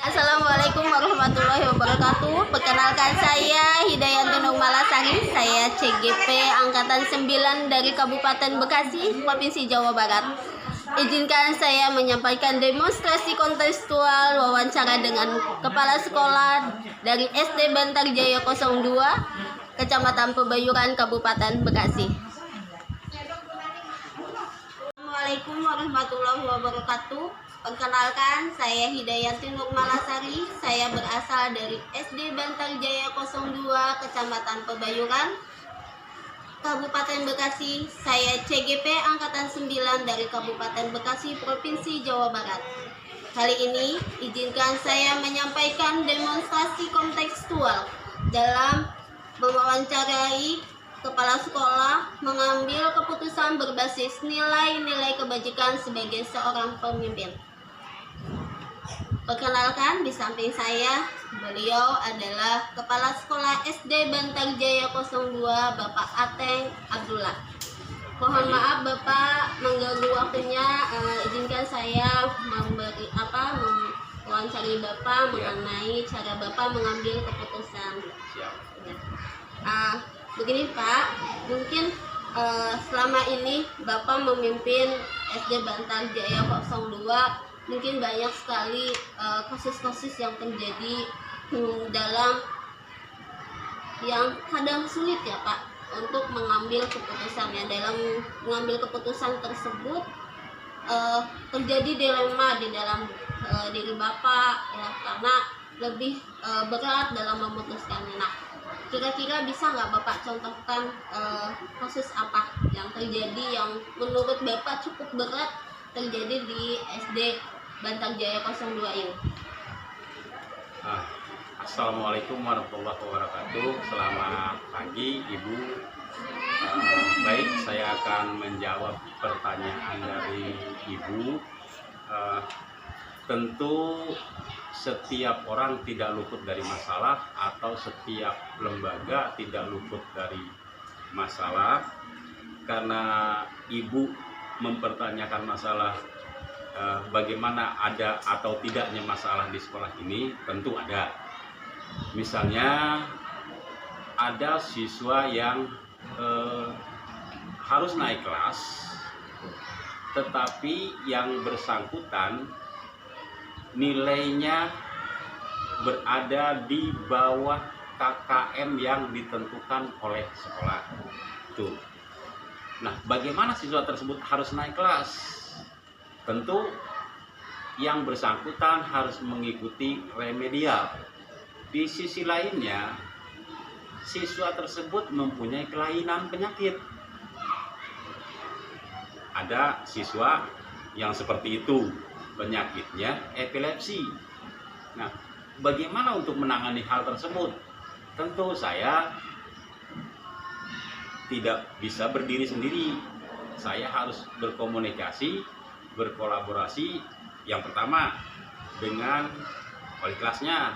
Assalamualaikum warahmatullahi wabarakatuh. Perkenalkan saya Hidayanti Nur Malasari. Saya CGP Angkatan 9 dari Kabupaten Bekasi, Provinsi Jawa Barat. Izinkan saya menyampaikan demonstrasi kontekstual wawancara dengan Kepala Sekolah dari SD Bantar Jaya 02, Kecamatan Pebayuran, Kabupaten Bekasi. Assalamualaikum warahmatullahi wabarakatuh. Perkenalkan, saya Hidayanti Nur Malasari. Saya berasal dari SD Bantar Jaya 02, Kecamatan Pebayuran, Kabupaten Bekasi. Saya CGP Angkatan 9 dari Kabupaten Bekasi, Provinsi Jawa Barat. Kali ini, izinkan saya menyampaikan demonstrasi kontekstual dalam mewawancarai kepala sekolah mengambil keputusan berbasis nilai-nilai kebajikan sebagai seorang pemimpin. Perkenalkan, di samping saya, beliau adalah Kepala Sekolah SD Bantar Jaya 02, Bapak Ateng Abdullah. Mohon maaf Bapak mengganggu waktunya, izinkan saya mewawancari Bapak mengenai cara Bapak mengambil keputusan. Begini Pak, mungkin selama ini Bapak memimpin SD Bantar Jaya 02, mungkin banyak sekali kasus-kasus yang terjadi dalam yang kadang sulit ya Pak untuk mengambil keputusannya. Dalam mengambil keputusan tersebut terjadi dilema di dalam diri Bapak ya, karena lebih berat dalam memutuskannya. Nah, kira-kira bisa nggak Bapak contohkan kasus apa yang terjadi yang menurut Bapak cukup berat terjadi di SD Bantar Jaya 02 ini? Assalamualaikum warahmatullahi wabarakatuh. Selamat pagi Ibu. Baik, saya akan menjawab pertanyaan dari Ibu. Tentu setiap orang tidak luput dari masalah, atau setiap lembaga tidak luput dari masalah. Karena Ibu mempertanyakan masalah bagaimana ada atau tidaknya masalah di sekolah ini, tentu ada. Misalnya ada siswa yang harus naik kelas, tetapi yang bersangkutan nilainya berada di bawah KKM yang ditentukan oleh sekolah. Tuh. Nah, bagaimana siswa tersebut harus naik kelas? Tentu yang bersangkutan harus mengikuti remedial. Di sisi lainnya, siswa tersebut mempunyai kelainan penyakit. Ada siswa yang seperti itu, penyakitnya epilepsi. Nah, bagaimana untuk menangani hal tersebut? Tentu saya tidak bisa berdiri sendiri. Saya harus berkomunikasi, berkolaborasi, yang pertama dengan wali kelasnya,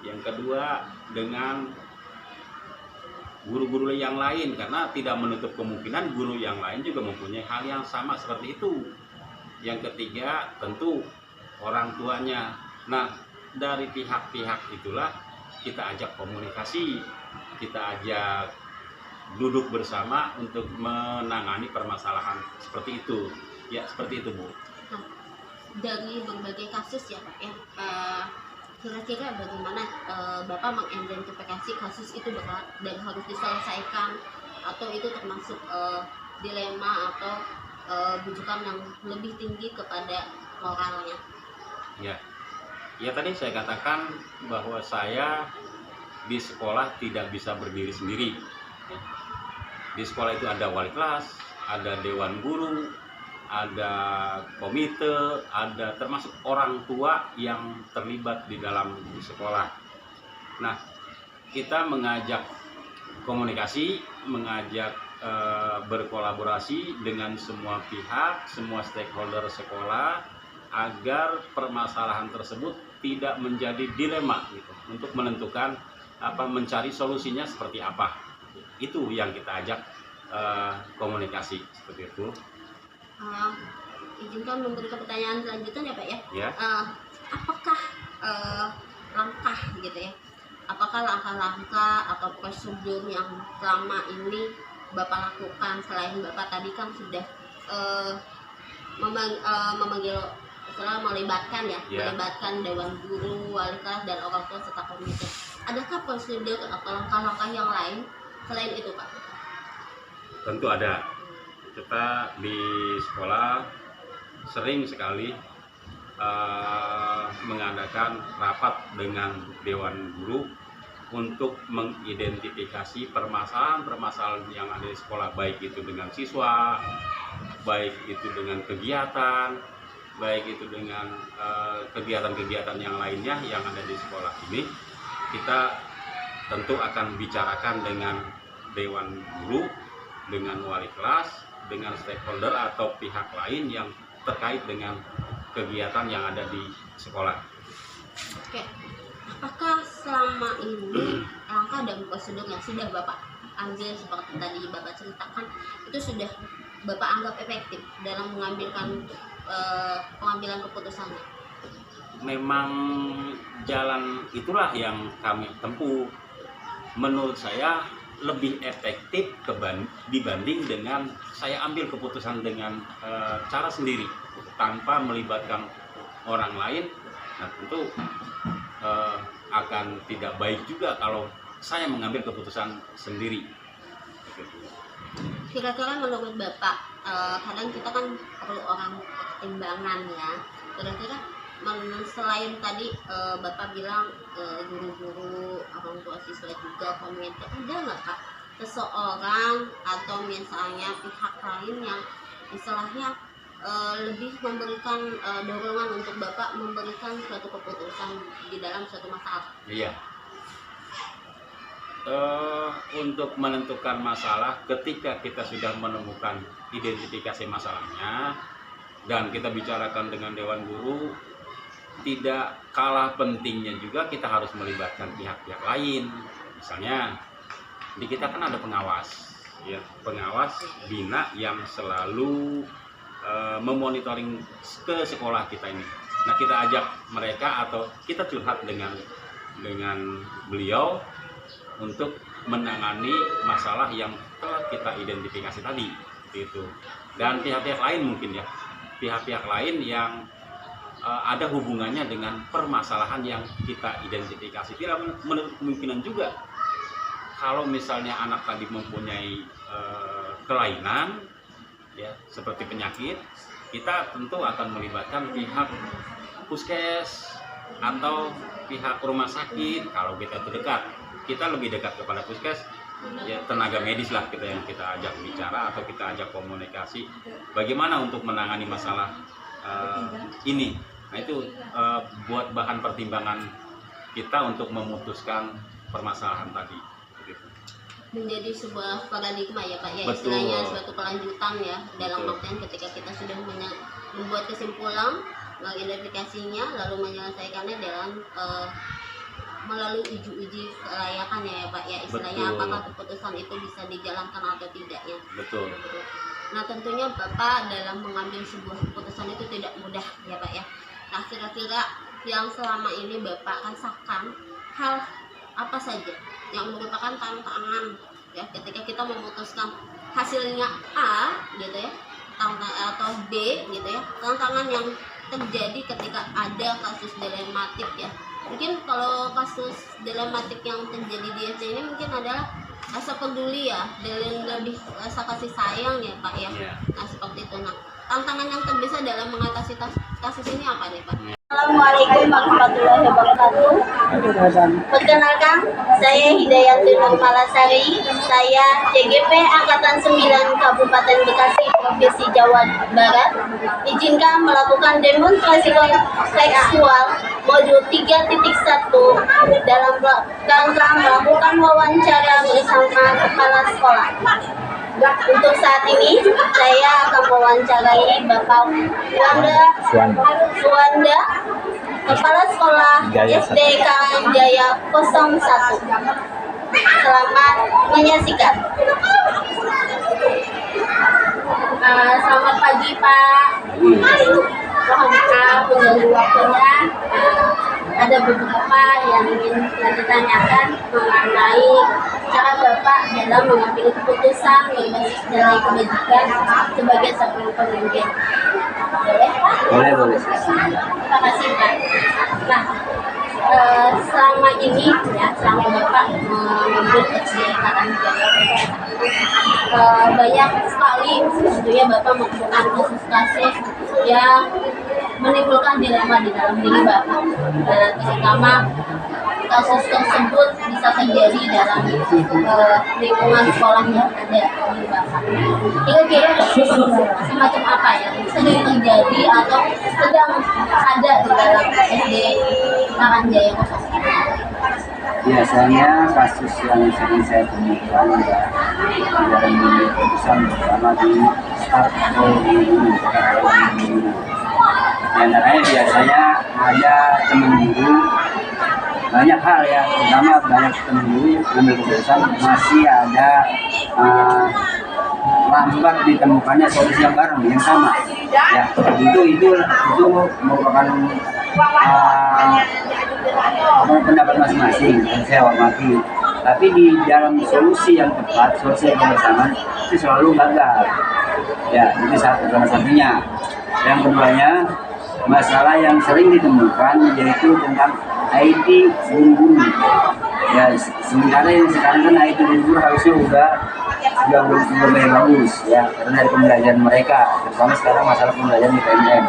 yang kedua dengan guru-guru yang lain, karena tidak menutup kemungkinan guru yang lain juga mempunyai hal yang sama seperti itu. Yang ketiga tentu orang tuanya. Nah, dari pihak-pihak itulah kita ajak komunikasi, kita ajak duduk bersama untuk menangani permasalahan seperti itu. Ya, seperti itu Bu. Nah, dari berbagai kasus ya Pak ya, kira-kira bagaimana Bapak mengidentifikasi kasus itu berat dan harus diselesaikan, atau itu termasuk dilema atau bujukan yang lebih tinggi kepada moralnya? Ya tadi saya katakan bahwa saya di sekolah tidak bisa berdiri sendiri. Di sekolah itu ada wali kelas, ada dewan guru, ada komite, ada termasuk orang tua yang terlibat di dalam sekolah. Nah, kita mengajak komunikasi, mengajak berkolaborasi dengan semua pihak, semua stakeholder sekolah, agar permasalahan tersebut tidak menjadi dilema gitu, untuk menentukan mencari solusinya seperti apa. Itu yang kita ajak komunikasi seperti itu. Izinkan memberi pertanyaan selanjutnya ya Pak ya. Ya. Apakah langkah gitu ya. Apakah langkah-langkah atau prosedur yang selama ini Bapak lakukan selain Bapak tadi kan sudah memanggil setelah melibatkan melibatkan dewan guru, wali kelas dan orang tua serta komite. Adakah prosedur atau langkah-langkah yang lain selain itu, Pak? Tentu ada. Kita di sekolah sering sekali mengadakan rapat dengan dewan guru untuk mengidentifikasi permasalahan-permasalahan yang ada di sekolah, baik itu dengan siswa, baik itu dengan kegiatan, baik itu dengan kegiatan-kegiatan yang lainnya yang ada di sekolah ini. Kita tentu akan bicarakan dengan dewan guru, dengan wali kelas, dengan stakeholder atau pihak lain yang terkait dengan kegiatan yang ada di sekolah. Oke, apakah selama ini langkah dan prosedur yang sudah Bapak ambil seperti tadi Bapak ceritakan itu sudah Bapak anggap efektif dalam pengambilan keputusannya? Memang jalan itulah yang kami tempuh. Menurut saya lebih efektif dibanding dengan saya ambil keputusan dengan cara sendiri tanpa melibatkan orang lain. Nah, tentu akan tidak baik juga kalau saya mengambil keputusan sendiri. Kira-kira menurut Bapak, kadang kita kan perlu orang pertimbangan ya. Kira-kira selain tadi Bapak bilang guru-guru, orang tua siswa juga, komite, ada nggak Pak seseorang atau misalnya pihak lain yang istilahnya lebih memberikan dorongan untuk Bapak memberikan suatu keputusan di dalam suatu masalah? Iya. Untuk menentukan masalah, ketika kita sudah menemukan identifikasi masalahnya dan kita bicarakan dengan dewan guru, tidak kalah pentingnya juga kita harus melibatkan pihak-pihak lain. Misalnya di kita kan ada pengawas, ya, pengawas bina yang selalu memonitoring ke sekolah kita ini. Nah, kita ajak mereka atau kita curhat dengan beliau untuk menangani masalah yang telah kita identifikasi tadi, itu. Dan pihak-pihak lain mungkin ya, pihak-pihak lain yang ada hubungannya dengan permasalahan yang kita identifikasi. Tidak menutup kemungkinan juga kalau misalnya anak tadi mempunyai kelainan, ya, seperti penyakit, kita tentu akan melibatkan pihak puskes atau pihak rumah sakit. Kalau kita terdekat, kita lebih dekat kepada puskes, ya, tenaga medis lah yang kita ajak bicara atau kita ajak komunikasi bagaimana untuk menangani masalah ini. Nah, itu buat bahan pertimbangan kita untuk memutuskan permasalahan tadi. Menjadi sebuah paradigma ya Pak ya. Betul. Istilahnya suatu kelanjutan ya. Dalam Betul. artian ketika kita sudah membuat kesimpulan, mengidentifikasinya, lalu menyelesaikannya dalam melalui uji kelayakan ya Pak ya, istilahnya. Betul. Apakah keputusan itu bisa dijalankan atau tidak ya. Betul. Nah, tentunya Bapak dalam mengambil sebuah keputusan itu tidak mudah ya Pak ya. Nah, kira-kira yang selama ini Bapak rasakan hal apa saja yang merupakan tantangan ya ketika kita memutuskan hasilnya A gitu ya, atau B gitu ya, tantangan yang terjadi ketika ada kasus dilematik ya. Mungkin kalau kasus dilematik yang terjadi di SD ini mungkin adalah rasa peduli ya, lebih rasa kasih sayang ya Pak ya. Nah, seperti itu. Nah, tantangan yang terbesar dalam mengatasi kasus ini apa nih Pak? Assalamualaikum warahmatullahi wabarakatuh. Perkenalkan, saya Hidayatul Nur Malasari. Saya CGP Angkatan 9 Kabupaten Bekasi, Provinsi Jawa Barat. Izinkan melakukan demonstrasi seksual modul 3.1 dalam rangka melakukan wawancara bersama kepala sekolah. Untuk saat ini saya akan mewawancarai Bapak Suwanda, Kepala Sekolah SD Karangjaya 01. Selamat menyaksikan. Selamat pagi Pak. Mohon maaf mengganggu waktunya. ada beberapa yang ingin ditanyakan mengenai cara Bapak dalam mengambil keputusan berbasis nilai kebajikan sebagai seorang pemimpin. Boleh Pak? Boleh. Terima kasih Pak. Nah, selama ini ya, selama Bapak memimpin SD Karangjaya, banyak sekali tentunya Bapak menemukan kasus-kasus yang menimbulkan dilema di dalam diri Bapak, dan terutama kasus tersebut bisa terjadi dalam lingkungan sekolah yang ada di Bapak. Kira-kira kasus semacam apa yang sering terjadi atau sedang ada di dalam SD Karangjaya 03? Biasanya kasus yang sering saya temukan ya dalam keputusan pertama di staf atau di guru. Antaranya biasanya ada teman guru, banyak hal ya, pertama banyak teman guru ambil keputusan masih ada lambat ditemukannya solusi yang bareng yang sama ya, itu merupakan pendapat masing-masing dan saya hormati, tapi di dalam solusi yang tepat, solusi yang bersamaan itu selalu gagal ya. Itu salah satunya. Yang keduanya, masalah yang sering ditemukan yaitu tentang IT guru ya, sementara yang sekarang kan IT guru harusnya udah lebih bagus ya, karena dari pembelajaran mereka, terutama sekarang masalah pembelajaran di PNM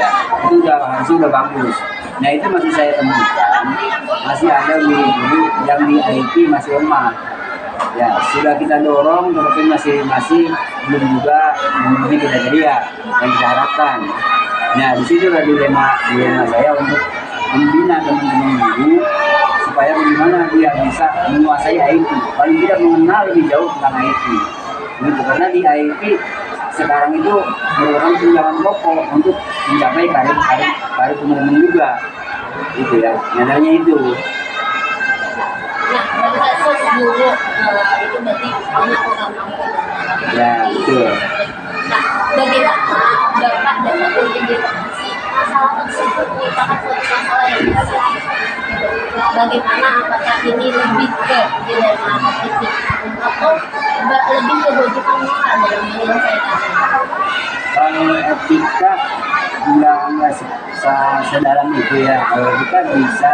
ya, itu harusnya udah bagus. Nah itu masih saya temukan, masih ada guru-guru yang di IT masih lemah ya, sudah kita dorong tapi masih belum juga memenuhi kriteria yang kita harapkan. Nah di situ ada dilema saya untuk membina teman-teman guru supaya bagaimana dia bisa menguasai IT, paling tidak mengenal lebih jauh tentang IT gitu, karena di IT sekarang itu merupakan tunjangan pokok untuk mencapai karir teman-teman juga gitu ya, nyatanya itu. Nah, kasus guru itu berarti banyak orang ya betul. Nah, bagaimana Bapak dapat mengidentifikasi masalah tersebut merupakan suatu masalah yang besar? Bagaimana, apakah ini lebih ke dilema etik atau lebih ke kewajiban moral dalam menyelesaikan? Kalau etika nggak sedalam itu ya. Kalau kita bisa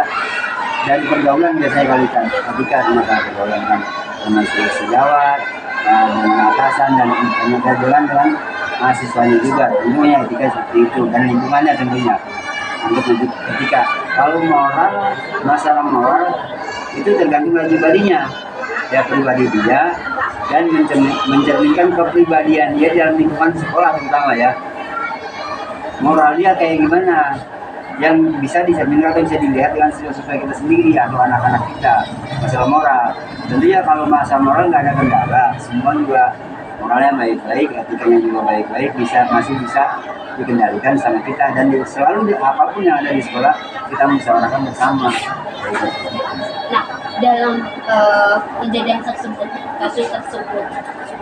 dari pergaulan biasanya kalikan etika masalah pergaulan kan dengan sejawat dengan atasan dan pergaulan dengan mahasiswanya juga, tentunya etika seperti itu dan lingkungannya tentunya untuk etika. Kalau moral, masalah moral itu tergantung dari pribadinya ya, pribadi dia dan mencerminkan kepribadian dia dalam lingkungan sekolah terutama ya, moral dia kayak gimana yang bisa dicerminkan atau bisa dilihat dengan siswa-siswa kita sendiri atau anak-anak kita. Masalah moral tentunya kalau masalah moral nggak ada kendala, semua juga moralnya baik-baik, etikanya juga baik-baik, masih bisa dikendalikan sama kita, dan selalu apapun yang ada di sekolah kita musyawarahkan bersama. Nah, dalam kejadian tersebut, kasus tersebut,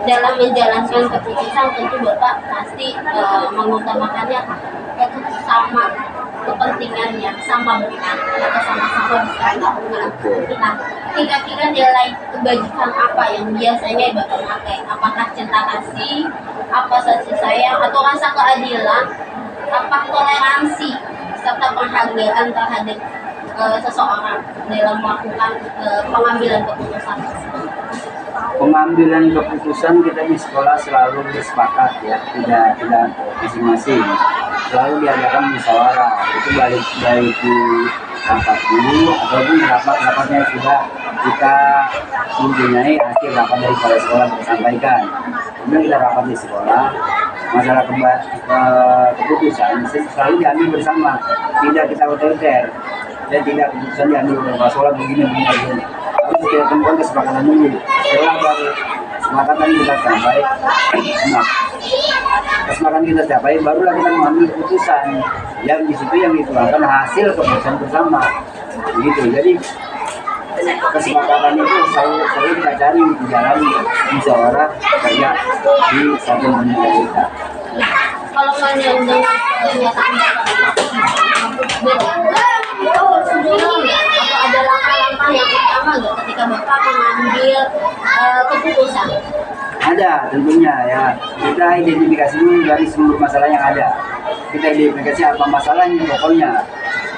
dalam menjalankan keputusan tentu Bapak pasti mengutamakannya sama kepentingan yang sama benar atau sama-sama bisa dilakukan. Nah, kira-kira nilai kebajikan apa yang biasanya Bapak pakai? Apakah cinta kasih, apa kasih sayang, atau rasa keadilan, apa toleransi, serta penghargaan terhadap seseorang dalam melakukan pengambilan keputusan tersebut? Pengambilan keputusan kita di sekolah selalu bersepakat ya, tidak masing-masing, selalu diadakan musyawarah, itu baik di rapat dulu ataupun rapat-rapatnya sudah kita mempunyai hasil rapat dari kepala sekolah disampaikan. Kemudian kita rapat di sekolah, masalah keputusan selalu diambil bersama, tidak kita otoriter dan tidak keputusan diambil oleh kepala sekolah begini. Harus kita temukan kesepakatan dulu, setelah baru kesepakatan kita capai. Nah, kesepakatan kita capai, barulah kita mengambil keputusan yang di situ yang dituangkan hasil keputusan bersama. Begitu. Jadi kesepakatan itu selalu kita cari di dalam musyawarah kerja di satu negara kita. Kalau menyentuh pernyataan formula nggak atau ada langkah-langkah yang utama nggak ketika Bapak mengambil keputusan? Ada tentunya ya. Kita identifikasi dulu dari seluruh masalah yang ada. Kita identifikasi apa masalahnya pokoknya.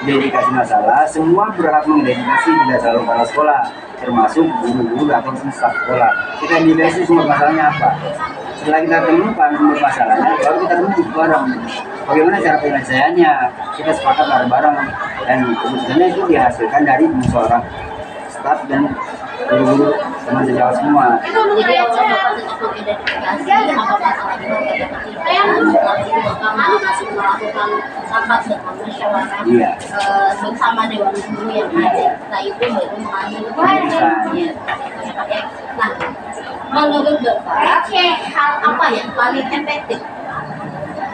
Identifikasi masalah, semua berhak mengidentifikasi, tidak selalu kepala sekolah, termasuk guru-guru atau staf sekolah. Kita identifikasi sumber masalahnya apa. Setelah kita temukan sumber masalahnya, baru kita temukan bareng. Bagaimana cara penyelesaiannya? Kita sepakat bareng-bareng dan keputusannya itu dihasilkan dari musyawarah staf dan guru-guru teman sejawat semua. Jadi awal Bapak tetap mengidentifikasi apa masalah yang Bapak ketika setelah itu Bapak masih melakukan rapat dengan musyawarah bersama dewan guru yang ada. Setelah itu baru mengambil keputusan. Nah, menurut Bapak hal apa yang paling efektif?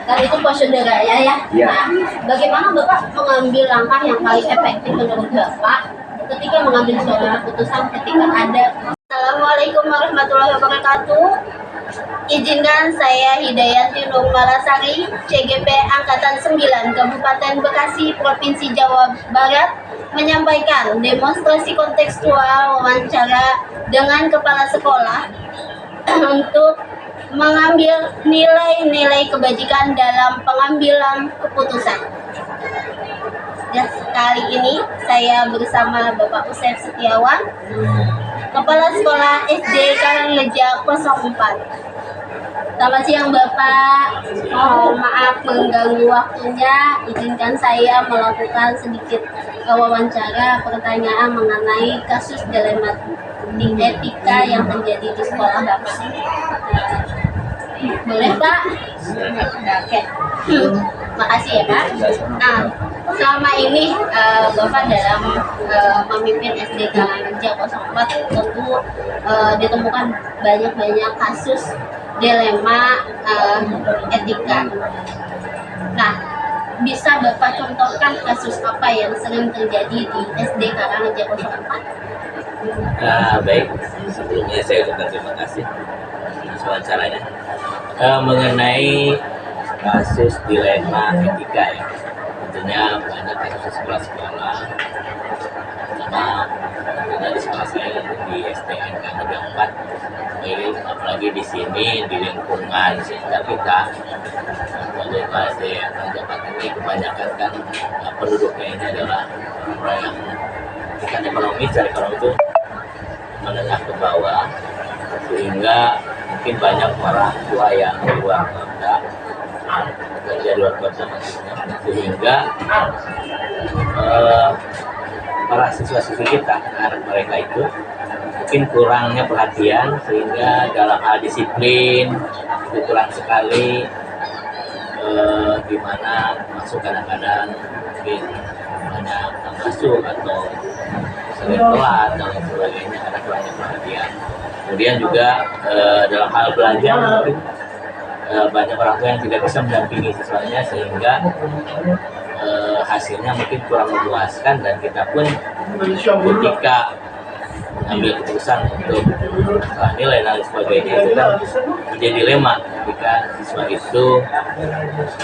Dan itu prosedur ya. Nah, bagaimana Bapak mengambil langkah yang paling efektif menurut Bapak ketika mengambil suatu keputusan ketika ada. Assalamualaikum warahmatullahi wabarakatuh. Izinkan saya Hidayati Nur Malasari, CGP Angkatan 9 Kabupaten Bekasi, Provinsi Jawa Barat, menyampaikan demonstrasi kontekstual wawancara dengan kepala sekolah untuk mengambil nilai-nilai kebajikan dalam pengambilan keputusan. Dan kali ini saya bersama Bapak Usep Setiawan, Kepala Sekolah SD Karangreja 04. Selamat siang Bapak, mohon maaf mengganggu waktunya. Izinkan saya melakukan sedikit wawancara pertanyaan mengenai kasus dilematik etika yang terjadi di sekolah Bapak. Boleh Pak? Oke. Makasih ya Pak. Nah, selama ini Bapak dalam memimpin SD Karangreja 04 tentu ditemukan banyak kasus dilema etika. Nah, bisa Bapak contohkan kasus apa yang sering terjadi di SD Karangreja 04? Baik, sebelumnya saya ucapkan terima kasih atas wawancaranya. Mengenai kasus dilema etika ya, tentunya banyak kasus di sekolah-sekolah, karena di sekolah saya di STN Karangreja 4, apalagi di sini di lingkungan sekitar kita, sebagai SD Karangreja 4 ini kebanyakan kan penduduknya ini adalah orang yang tingkat ekonomi, secara ekonomi itu menengah ke bawah, sehingga mungkin banyak orang tua yang di luar kota, kerja di luar kota maksudnya, sehingga para siswa-siswi kita, anak mereka itu mungkin kurangnya perhatian, sehingga dalam hal disiplin itu kurang sekali, di mana masuk kadang-kadang mungkin banyak masuk atau sering telat dan lain sebagainya karena kurangnya perhatian. Kemudian juga dalam hal belajar mungkin banyak orang tua yang tidak bisa mendampingi siswanya, sehingga hasilnya mungkin kurang memuaskan, dan kita pun ketika mengambil keputusan untuk nilai dan sebagainya itu kan menjadi dilema ketika siswa itu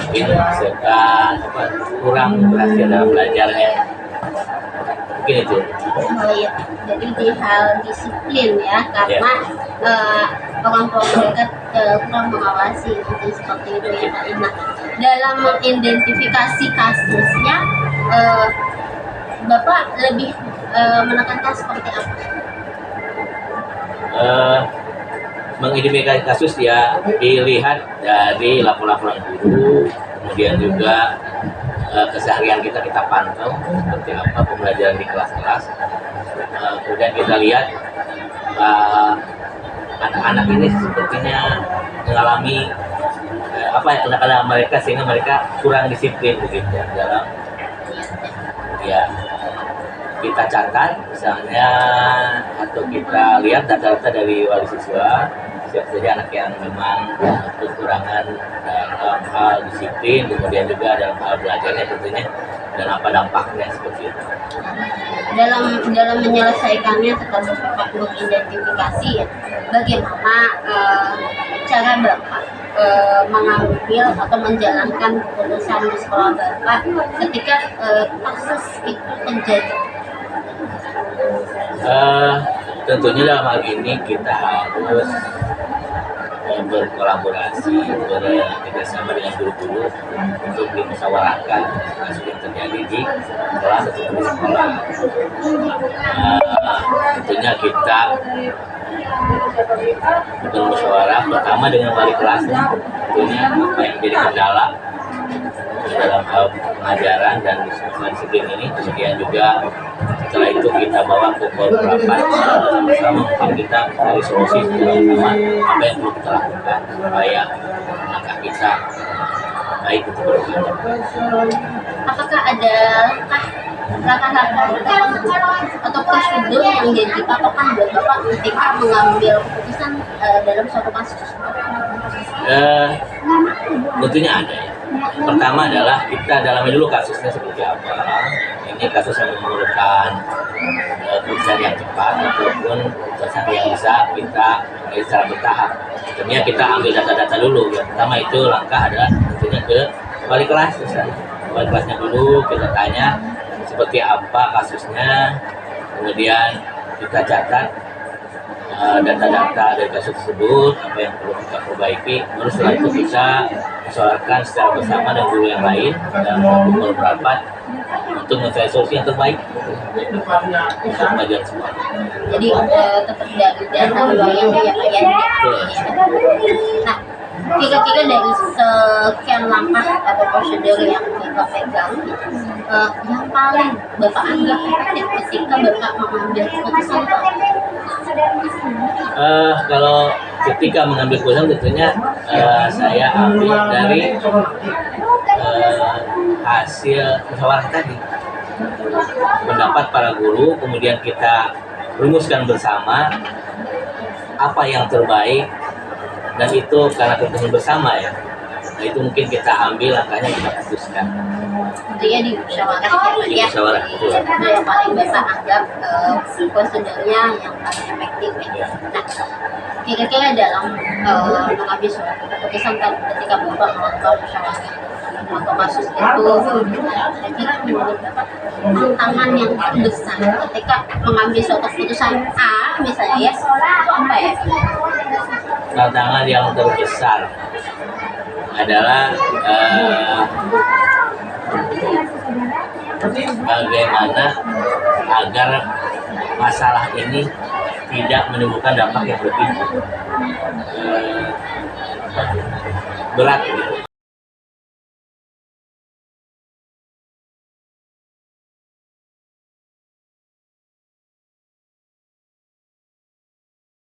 mungkin menghasilkan kurang berhasil dalam belajarnya. Mungkin itu. Iya. Jadi di hal disiplin ya, karena orang tua mereka kurang mengawasi itu seperti itu ya Pak. Nah, dalam mengidentifikasi kasusnya, Bapak lebih menekankan seperti apa? Mengidentifikasi kasus ya dilihat dari laporan-laporan guru, kemudian juga keseharian kita pantau seperti apa pembelajaran di kelas-kelas. Kemudian kita lihat anak-anak ini sepertinya mengalami anak-anak mereka, sehingga mereka kurang disiplin begitu dalam ya kita catat misalnya, atau kita lihat data-data dari wali siswa, siapa saja anak yang memang kekurangan dalam hal disiplin, kemudian juga dalam hal belajarnya tentunya, dan apa dampaknya seperti itu. Dalam menyelesaikannya setelah Bapak mengidentifikasi ya, bagaimana cara Bapak mengambil atau menjalankan keputusan di sekolah Bapak ketika kasus itu terjadi? Tentunya dalam hal ini kita harus berkolaborasi, bekerjasama dengan guru-guru untuk dimusyawarahkan kasus yang terjadi di kelas atau di sekolah. Tentunya kita bermusyawarah pertama dengan wali kelasnya, tentunya apa yang jadi kendala dalam hal pengajaran dan disiplin ini. Kemudian juga setelah itu kita bawa ke beberapa sama-sama kita cari solusi bersama apa yang perlu kita lakukan supaya langkah kita baik untuk berjalan. Apakah ada langkah-langkah atau prosedur yang jadi patokan buat Bapak ketika mengambil keputusan dalam suatu kasus? Tentunya ada ya. Pertama adalah kita dalami dulu kasusnya seperti apa. Ini kasus yang memerlukan keputusan yang cepat ataupun keputusan yang bisa kita secara bertahap. Tentunya kita ambil data-data dulu. Yang pertama itu langkah adalah tentunya ke wali kelas. Wali kelasnya dulu kita tanya seperti apa kasusnya, kemudian kita catat data-data dari kasus tersebut, apa yang perlu kita perbaiki. Lalu setelah itu kita musyawarahkan secara bersama dengan guru yang lain dan kumpul rapat untuk mencari solusi yang terbaik untuk kemajuan semua. Jadi tetap dari data yang dia. Nah, kira-kira dari sekian langkah atau prosedur yang Bapak pegang, yang paling Bapak anggap efektif ketika Bapak mengambil keputusan Pak? Kalau ketika mengambil keputusan tentunya saya ambil dari hasil musyawarah tadi, pendapat para guru, kemudian kita rumuskan bersama apa yang terbaik, dan itu karena keputusan bersama ya. Nah, itu mungkin kita ambil langkahnya, kita putuskan. Intinya di musyawarah ya. Musyawarah itu. Itu yang paling Bapak anggap prosedurnya yang paling efektif ya. Nah, kira-kira dalam mengambil suatu keputusan ketika Bapak melakukan musyawarah atau kasus itu, kira-kira menurut Bapak tantangan yang terbesar ketika mengambil suatu keputusan A misalnya ya, itu apa ya? Tantangan yang terbesar adalah bagaimana agar masalah ini tidak menimbulkan dampak yang lebih berat gitu.